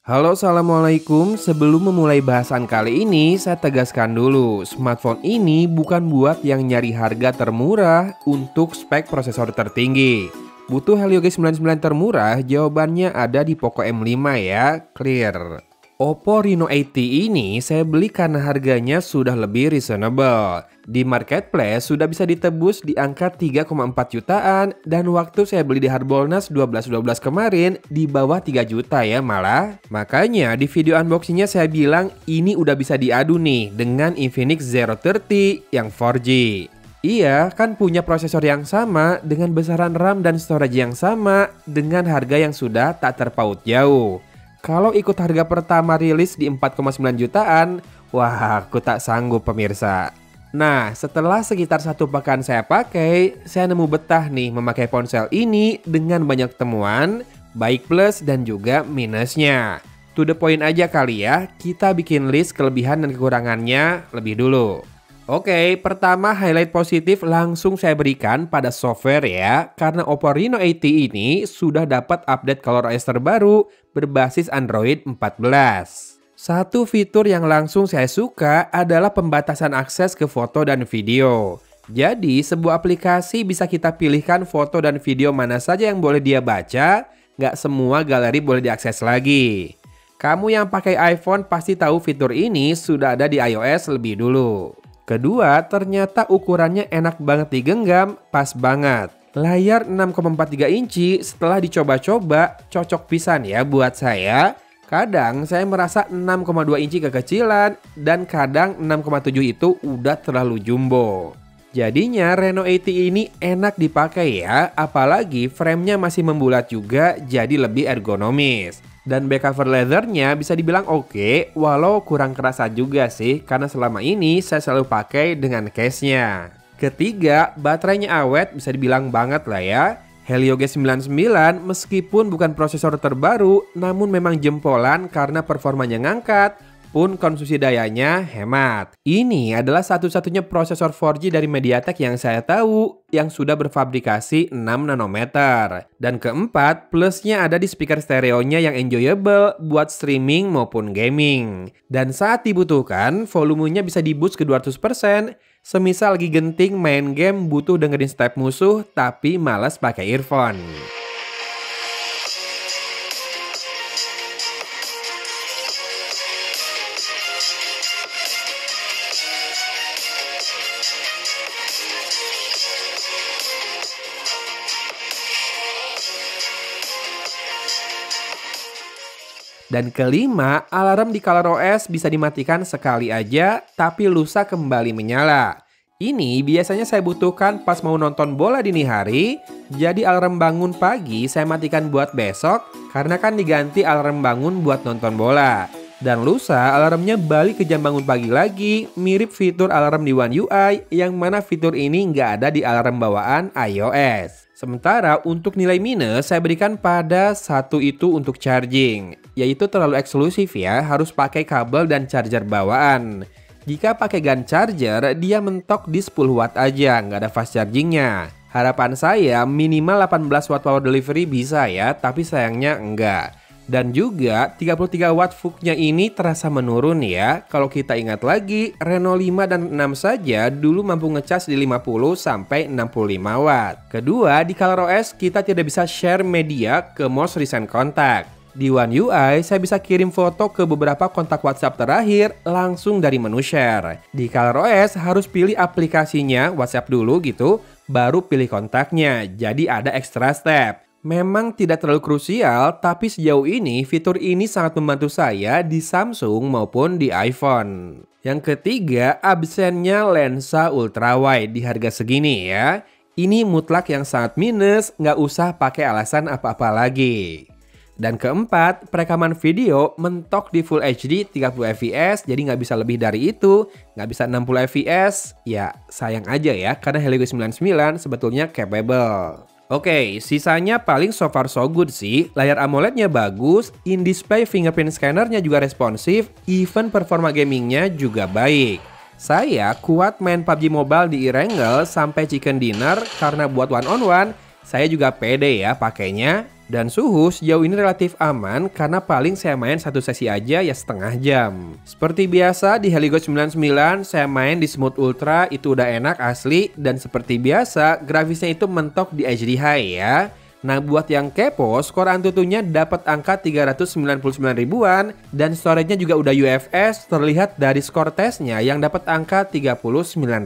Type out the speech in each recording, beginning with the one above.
Halo, assalamualaikum. Sebelum memulai bahasan kali ini, saya tegaskan dulu, smartphone ini bukan buat yang nyari harga termurah untuk spek prosesor tertinggi. Butuh Helio G99 termurah? Jawabannya ada di Poco M5 ya, clear. Oppo Reno 80 ini saya beli karena harganya sudah lebih reasonable. Di marketplace sudah bisa ditebus di angka 3,4 jutaan dan waktu saya beli di Harbolnas 12.12 kemarin di bawah 3 juta ya malah. Makanya di video unboxingnya saya bilang ini udah bisa diadu nih dengan Infinix Zero 30 yang 4G. Iya, kan punya prosesor yang sama dengan besaran RAM dan storage yang sama dengan harga yang sudah tak terpaut jauh. Kalau ikut harga pertama rilis di 4,9 jutaan, wah aku tak sanggup pemirsa. Nah, setelah sekitar 1 pekan saya pakai, saya nemu betah nih memakai ponsel ini dengan banyak temuan, baik plus dan juga minusnya. To the point aja kali ya, kita bikin list kelebihan dan kekurangannya lebih dulu. Oke, pertama highlight positif langsung saya berikan pada software ya, karena Oppo Reno 80 ini sudah dapat update ColorOS terbaru berbasis Android 14. Satu fitur yang langsung saya suka adalah pembatasan akses ke foto dan video. Jadi sebuah aplikasi bisa kita pilihkan foto dan video mana saja yang boleh dia baca, nggak semua galeri boleh diakses lagi. Kamu yang pakai iPhone pasti tahu fitur ini sudah ada di iOS lebih dulu. Kedua, ternyata ukurannya enak banget digenggam, pas banget. Layar 6,43 inci setelah dicoba-coba cocok pisan ya buat saya. Kadang saya merasa 6,2 inci kekecilan dan kadang 6,7 itu udah terlalu jumbo. Jadinya Reno 80 ini enak dipakai ya, apalagi framenya masih membulat juga jadi lebih ergonomis. Dan back cover leathernya bisa dibilang oke, walau kurang kerasa juga sih karena selama ini saya selalu pakai dengan case-nya. Ketiga, baterainya awet bisa dibilang banget lah ya. Helio G99 meskipun bukan prosesor terbaru namun memang jempolan karena performanya ngangkat pun konsumsi dayanya hemat. Ini adalah satu-satunya prosesor 4G dari MediaTek yang saya tahu yang sudah berfabrikasi 6 nanometer. Dan keempat, plusnya ada di speaker stereonya yang enjoyable buat streaming maupun gaming. Dan saat dibutuhkan, volumenya bisa di-boost ke 200%. Semisal lagi genting main game butuh dengerin step musuh tapi malas pakai earphone. Dan kelima, alarm di ColorOS bisa dimatikan sekali aja, tapi lusa kembali menyala. Ini biasanya saya butuhkan pas mau nonton bola dini hari, jadi alarm bangun pagi saya matikan buat besok, karena kan diganti alarm bangun buat nonton bola. Dan lusa alarmnya balik ke jam bangun pagi lagi, mirip fitur alarm di One UI, yang mana fitur ini nggak ada di alarm bawaan iOS. Sementara untuk nilai minus saya berikan pada satu itu untuk charging, yaitu terlalu eksklusif ya, harus pakai kabel dan charger bawaan. Jika pakai gun charger, dia mentok di 10 watt aja, nggak ada fast chargingnya. Harapan saya minimal 18 watt power delivery bisa ya, tapi sayangnya enggak. Dan juga 33 watt VOOC-nya ini terasa menurun ya. Kalau kita ingat lagi, Reno 5 dan 6 saja dulu mampu ngecas di 50 sampai 65 watt. Kedua, di ColorOS kita tidak bisa share media ke most recent contact. Di One UI, saya bisa kirim foto ke beberapa kontak WhatsApp terakhir langsung dari menu share. Di ColorOS harus pilih aplikasinya WhatsApp dulu gitu, baru pilih kontaknya. Jadi ada extra step. Memang tidak terlalu krusial, tapi sejauh ini fitur ini sangat membantu saya di Samsung maupun di iPhone. Yang ketiga, absennya lensa ultrawide di harga segini ya. Ini mutlak yang sangat minus, nggak usah pakai alasan apa-apa lagi. Dan keempat, perekaman video mentok di Full HD 30 fps, jadi nggak bisa lebih dari itu, nggak bisa 60 fps. Ya sayang aja ya, karena Helio G99 sebetulnya capable. Oke, sisanya paling so far so good sih. Layar AMOLED-nya bagus, in-display fingerprint scanner-nya juga responsif, even performa gamingnya juga baik. Saya kuat main PUBG Mobile di Erangel sampai chicken dinner karena buat one on one, saya juga pede ya pakainya. Dan suhu sejauh ini relatif aman karena paling saya main satu sesi aja ya setengah jam. Seperti biasa di Heligo 99 saya main di Smooth Ultra, itu udah enak asli. Dan seperti biasa grafisnya itu mentok di HD High ya. Nah buat yang kepo, skor Antutunya dapat angka 399 ribuan dan storage-nya juga udah UFS, terlihat dari skor tesnya yang dapat angka 39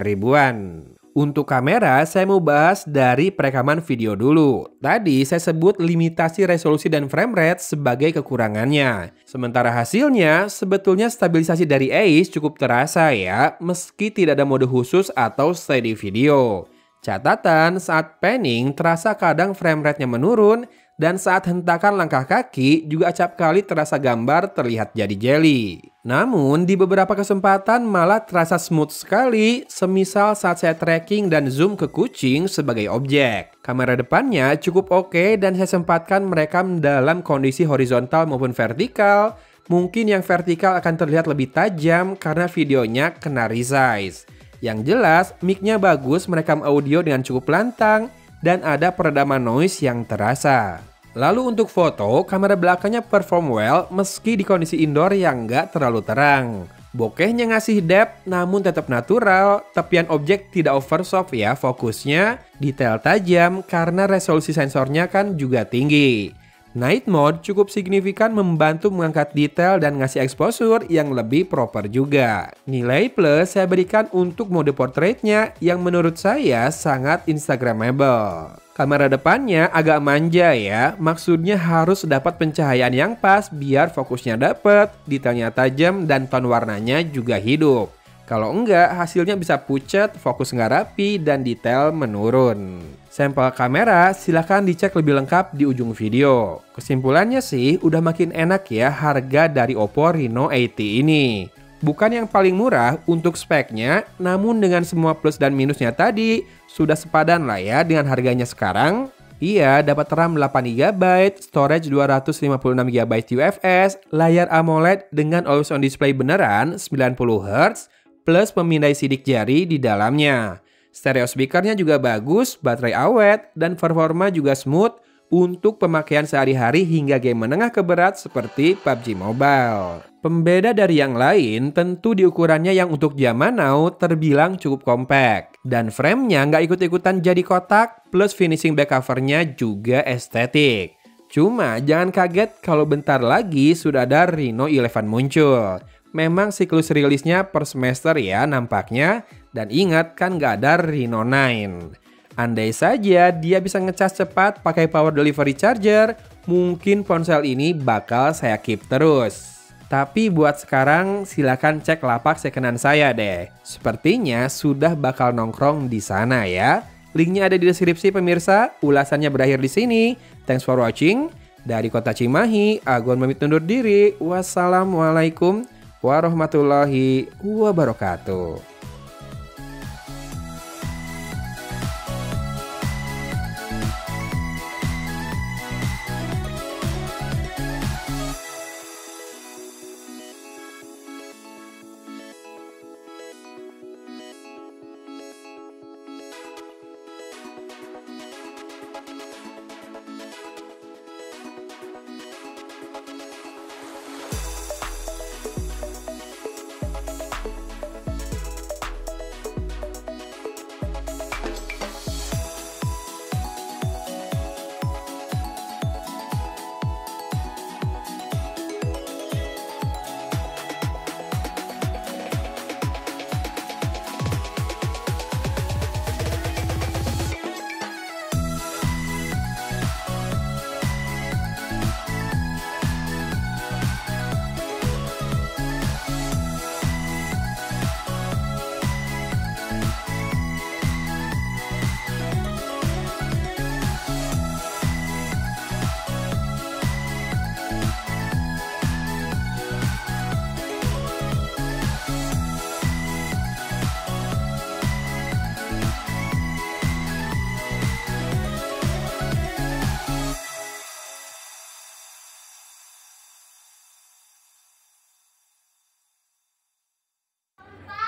ribuan. Untuk kamera, saya mau bahas dari perekaman video dulu. Tadi saya sebut limitasi resolusi dan frame rate sebagai kekurangannya. Sementara hasilnya, sebetulnya stabilisasi dari Ace cukup terasa ya, meski tidak ada mode khusus atau steady video. Catatan, saat panning terasa kadang frame rate-nya menurun, dan saat hentakan langkah kaki juga acap kali terasa gambar terlihat jadi jelly. Namun di beberapa kesempatan malah terasa smooth sekali, semisal saat saya tracking dan zoom ke kucing sebagai objek. Kamera depannya cukup oke dan saya sempatkan merekam dalam kondisi horizontal maupun vertikal. Mungkin yang vertikal akan terlihat lebih tajam karena videonya kena resize. Yang jelas, mic-nya bagus merekam audio dengan cukup lantang dan ada peredaman noise yang terasa. Lalu untuk foto, kamera belakangnya perform well meski di kondisi indoor yang nggak terlalu terang. Bokehnya ngasih depth namun tetap natural, tepian objek tidak oversoft ya fokusnya, detail tajam karena resolusi sensornya kan juga tinggi. Night mode cukup signifikan membantu mengangkat detail dan ngasih exposure yang lebih proper juga. Nilai plus saya berikan untuk mode portraitnya yang menurut saya sangat instagramable. Kamera depannya agak manja ya, maksudnya harus dapat pencahayaan yang pas biar fokusnya dapet, detailnya tajam dan tone warnanya juga hidup. Kalau enggak, hasilnya bisa pucat, fokus nggak rapi, dan detail menurun. Sampel kamera silahkan dicek lebih lengkap di ujung video. Kesimpulannya sih, udah makin enak ya harga dari Oppo Reno 80 ini. Bukan yang paling murah untuk speknya, namun dengan semua plus dan minusnya tadi, sudah sepadan lah ya dengan harganya sekarang. Iya, dapat RAM 8GB, storage 256GB UFS, layar AMOLED dengan always on display beneran 90Hz, plus pemindai sidik jari di dalamnya. Stereo speakernya juga bagus, baterai awet, dan performa juga smooth untuk pemakaian sehari-hari hingga game menengah ke berat seperti PUBG Mobile. Pembeda dari yang lain tentu di ukurannya yang untuk zaman now terbilang cukup compact. Dan framenya nggak ikut-ikutan jadi kotak, plus finishing back covernya juga estetik. Cuma jangan kaget kalau bentar lagi sudah ada Reno 11 muncul. Memang siklus rilisnya per semester ya nampaknya, dan ingat kan nggak ada Reno 9. Andai saja dia bisa ngecas cepat pakai power delivery charger, mungkin ponsel ini bakal saya keep terus. Tapi buat sekarang silakan cek lapak secondan saya deh. Sepertinya sudah bakal nongkrong di sana ya. Linknya ada di deskripsi pemirsa. Ulasannya berakhir di sini. Thanks for watching. Dari Kota Cimahi, Agon pamit undur diri. Wassalamualaikum warahmatullahi wabarakatuh.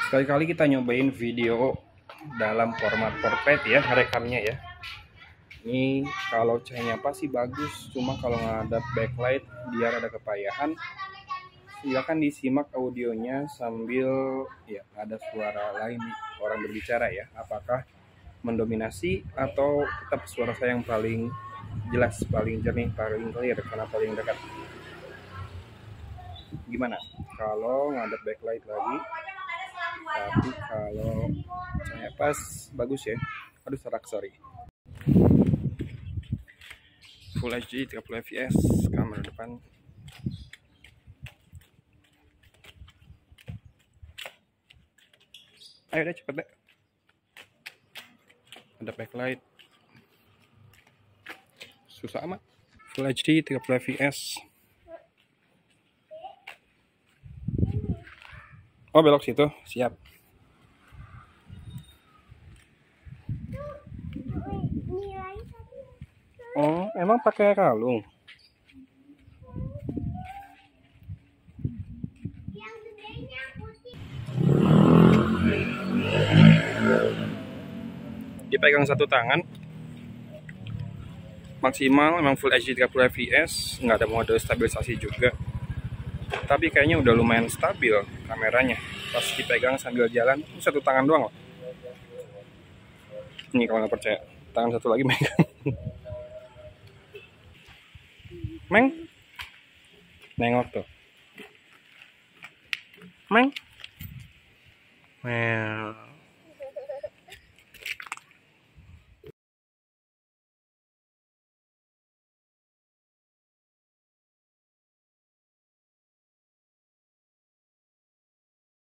Sekali-kali kita nyobain video dalam format portrait ya, rekamnya ya. Ini kalau cahayanya pas sih bagus, cuma kalau ngadap backlight biar ada kepayahan. Silakan disimak audionya sambil ya ada suara lain orang berbicara ya. Apakah mendominasi atau tetap suara saya yang paling jelas, paling jernih, paling clear karena paling dekat. Gimana? Kalau ngadep backlight lagi, tapi kalau cahaya pas bagus ya. Aduh serak sorry. Full HD 30 fps, kamera depan. Ayo deh cepet deh. Ada backlight. Susah amat. Full HD 30 fps. Oh belok situ, siap. Oh emang pakai kalung? Dipegang satu tangan. Maksimal memang Full HD 30 fps, nggak ada mode stabilisasi juga. Tapi kayaknya udah lumayan stabil kameranya. Pas dipegang sambil jalan, satu tangan doang loh. Ini kalau nggak percaya, tangan satu lagi megang. Meng, nengok tuh. Meng, well.